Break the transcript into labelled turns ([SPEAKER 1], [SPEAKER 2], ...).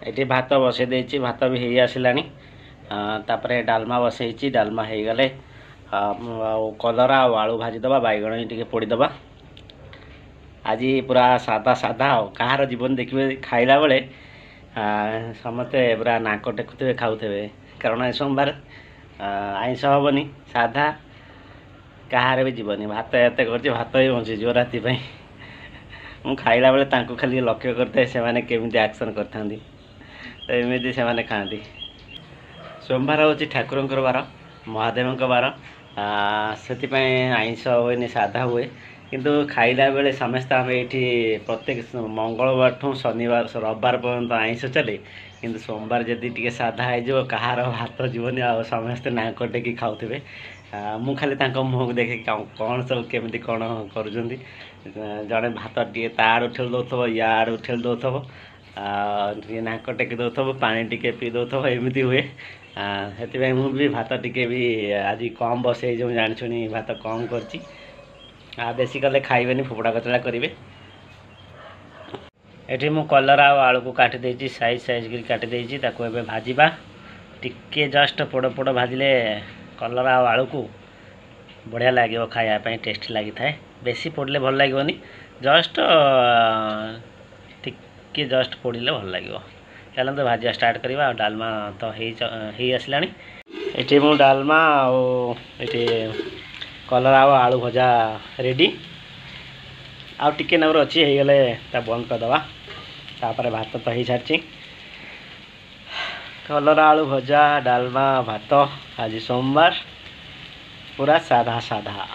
[SPEAKER 1] ये भात बसई देती भात भी हो आसलानी तापर डालमा बसई डालमा हो गले कलरा आलू भाजीदबा बैगण टे पोड़ीदबा आज पूरा सादा सादा कहार जीवन देखिए खाइला बेले समस्ते पूरा नाक टेकुवे खाऊे कारण सोमवार आईष हेनी साधा कहार भी जीवनी भात एत कर भात ही बंचीज राति मु खाइला बेले खाली लक्ष्य करते से केमी एक्शन करते तो एमती से खाती सोमवार हूँ ठाकुर बार महादेव बार से आईष हुए साधा हुए किंतु खाइला बेले समस्त आम ये प्रत्येक मंगलवार ठूँ शनिवार रविवार पर्यंत आईष चले किंतु सोमवार जदि टी साधा हो कहार भात जीवन आ समस्ते नाक टेकी खाऊे मु खाली मुँह को देखे कौन सब केमी कौन कर जड़े भात टे ताड़ उठेल दौथब याड़ उठेल दौथब नाक टेकी दौथब पानी टिके पी दौथब एमती हुए से मुझे भात टिके भी आज कम बसई जो जानी भात कम कर बेसी कले खाइबेनी फोपड़ा कचड़ा करेंगे ये मु कलरा आलू को काटी देती साइज साइज कर काटी देती भाजवा टिके जस्ट पोड़ पोड़ भाजिले कलरा आलू को बढ़िया लगे खायापी टेस्टी लगी थाए बेसी पोड़ले भल लगनी जस्ट टिके जस्ट पोड़े भल लगे चलते भाजा स्टार्ट करवा डालमा तो हो आसला ये मु डालमा ये कलरा आलू भजा रेडी आउ टिके नंबर अच्छी हो गले बंद करदे तापर भात तो हो सारी कलरा आलू भजा डालमा भात आज सोमवार पूरा साधा साधा